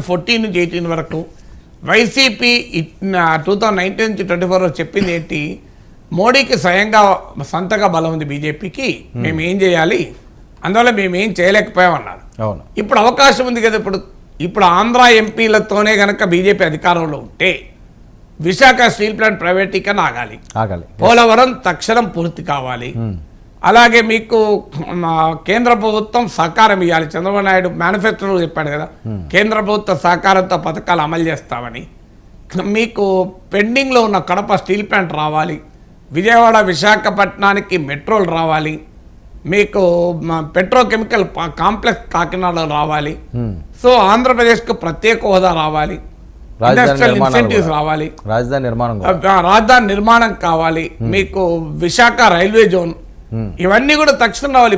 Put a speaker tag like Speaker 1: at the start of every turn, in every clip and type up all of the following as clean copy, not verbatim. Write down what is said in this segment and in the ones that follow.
Speaker 1: 2014 నుంచి 18 వరకు వైసీపీ 2019 నుంచి 24 వరకు చెప్పింది ఏంటి, మోడీకి స్వయంగా సొంతగా బలం ఉంది బీజేపీకి, మేము ఏం చేయాలి, అందువల్ల మేము ఏం చేయలేకపోయామన్నారు. ఇప్పుడు అవకాశం ఉంది కదా, ఇప్పుడు ఆంధ్ర ఎంపీలతోనే కనుక బీజేపీ అధికారంలో ఉంటే విశాఖ స్టీల్ ప్లాంట్ ప్రైవేటీకరణ ఆగాలి, పోలవరం తక్షణం పూర్తి కావాలి, అలాగే మీకు కేంద్ర ప్రభుత్వం సహకారం ఇవ్వాలి. చంద్రబాబు నాయుడు మేనిఫెస్టోలో చెప్పాడు కదా, కేంద్ర ప్రభుత్వ సహకారంతో పథకాలు అమలు చేస్తామని. మీకు పెండింగ్లో ఉన్న కడప స్టీల్ ప్లాంట్ రావాలి, విజయవాడ విశాఖపట్నానికి మెట్రోలు రావాలి, మీకు పెట్రోకెమికల్ కాంప్లెక్స్ కాకినాడలో రావాలి. సో ఆంధ్రప్రదేశ్కు ప్రత్యేక హోదా రావాలి, ఇండస్ట్రియల్ ఇన్సెంటివ్స్ రావాలి, రాజధాని నిర్మాణం కావాలి, మీకు విశాఖ రైల్వే జోన్, ఇవన్నీ కూడా తక్షణం రావాలి.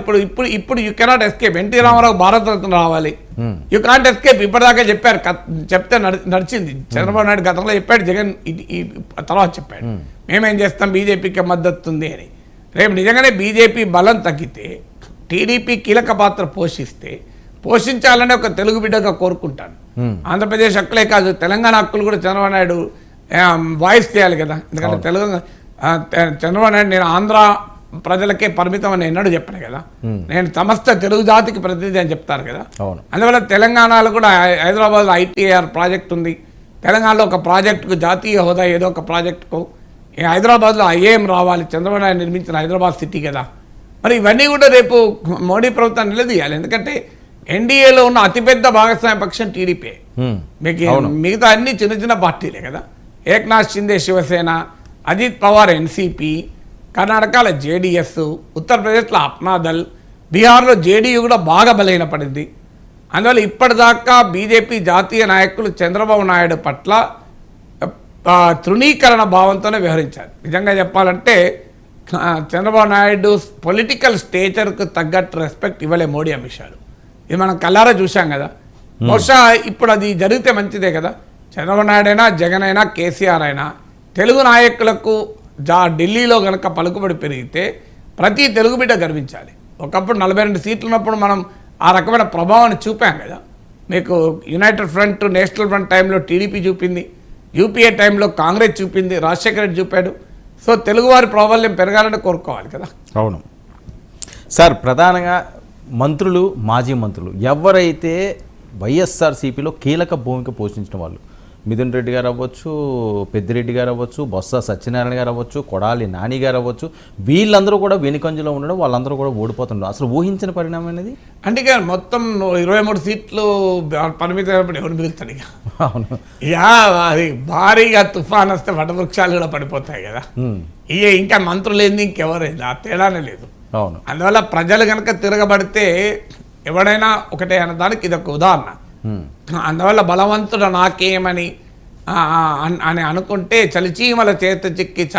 Speaker 1: ఇప్పుడు you cannot escape. NT Ramarao Bharat Ratna రావాలి, యూ కాంట్ ఎస్కేప్. ఇప్పటిదాకా చెప్పారు, చెప్తే నడిచింది. చంద్రబాబు నాయుడు గతంలో చెప్పాడు, జగన్ తర్వాత చెప్పాడు మేమేం చేస్తాం, బీజేపీకి మద్దతు ఉంది అని. రేపు నిజంగానే బీజేపీ బలం తగ్గితే టీడీపీ కీలక పాత్ర పోషించాలని ఒక తెలుగు బిడ్డగా కోరుకుంటాను. ఆంధ్రప్రదేశ్ హక్కులే కాదు, తెలంగాణ హక్కులు కూడా చంద్రబాబు నాయుడు వాయిస్ చేయాలి కదా. ఎందుకంటే చంద్రబాబు నాయుడు నేను ఆంధ్ర ప్రజలకే పరిమితం అని ఎన్నడూ చెప్పాను కదా, నేను సమస్త తెలుగు జాతికి ప్రతినిధి అని చెప్తారు కదా. అందువల్ల తెలంగాణలో కూడా హైదరాబాద్లో ITR ప్రాజెక్ట్ ఉంది, తెలంగాణలో ఒక ప్రాజెక్టుకు జాతీయ హోదా, ఏదో ఒక ప్రాజెక్టుకు. హైదరాబాద్లో IIM రావాలి, చంద్రబాబు నాయుడు నిర్మించిన హైదరాబాద్ సిటీ కదా. మరి ఇవన్నీ కూడా రేపు మోడీ ప్రభుత్వం నిలదీయాలి. ఎందుకంటే ఎన్డీఏలో ఉన్న అతిపెద్ద భాగస్వామ్య పక్షం టీడీపీ, మీకు మిగతా అన్ని చిన్న చిన్న పార్టీలే కదా. ఏక్నాథ్ షిందే శివసేన, అజిత్ పవార్ NCP, కర్ణాటకలో JDS, ఉత్తరప్రదేశ్లో అప్నాదల్, బీహార్లో JDU కూడా బాగా బలహీనపడింది. అందువల్ల ఇప్పటిదాకా బీజేపీ జాతీయ నాయకులు చంద్రబాబు నాయుడు పట్ల తృణీకరణ భావంతోనే వ్యవహరించారు. నిజంగా చెప్పాలంటే చంద్రబాబు నాయుడు పొలిటికల్ స్టేచర్కు తగ్గట్టు రెస్పెక్ట్ ఇవ్వలే మోడీ, అమిత్ షాలు. ఇది మనం కల్లారా చూసాం కదా. బహుశా ఇప్పుడు అది జరిగితే మంచిదే కదా. చంద్రబాబు నాయుడు అయినా, జగన్ అయినా, కేసీఆర్ అయినా తెలుగు నాయకులకు ఢిల్లీలో కనుక పలుకుబడి పెరిగితే ప్రతి తెలుగు బిడ్డ గర్వించాలి. ఒకప్పుడు 42 సీట్లు ఉన్నప్పుడు మనం ఆ రకమైన ప్రభావాన్ని చూపాం కదా. మీకు యునైటెడ్ ఫ్రంట్, నేషనల్ ఫ్రంట్ టైంలో టీడీపీ చూపింది, UPA టైంలో కాంగ్రెస్ చూపింది, రాజశేఖర రెడ్డి చూపాడు. సో తెలుగువారి ప్రాబల్యం పెరగాలని కోరుకోవాలి కదా.
Speaker 2: అవును సార్, ప్రధానంగా మంత్రులు, మాజీ మంత్రులు ఎవరైతే వైఎస్ఆర్సీపీలో కీలక భూమిక పోషించిన వాళ్ళు, మిథున్ రెడ్డి గారు అవ్వచ్చు, పెద్దిరెడ్డి గారు అవ్వచ్చు, బొత్స సత్యనారాయణ గారు అవ్వచ్చు, కొడాలి నాని గారు అవ్వచ్చు, వీళ్ళందరూ కూడా వెనుకంజలో ఉండడం, వాళ్ళందరూ కూడా ఓడిపోతున్నారు. అసలు ఊహించిన పరిణామం అనేది.
Speaker 1: అంటే మొత్తం 23 సీట్లు పరిమితమైనప్పుడు ఎవరు మిగులుతాడు ఇక. అవును, ఇక అది భారీగా తుఫాన్ వస్తే వటవృక్షాలు కూడా పడిపోతాయి కదా. ఇక ఇంకా మంత్రులు ఏంది, ఇంకెవరైంది, ఆ తేడానే లేదు. అవును, అందువల్ల ప్రజలు కనుక తిరగబడితే ఎవడైనా ఒకటే అన్నదానికి ఇదొక ఉదాహరణ. అందువల్ల బలవంతుడు నాకేమని అని అనుకుంటే చలిచీమల చేత చిక్కి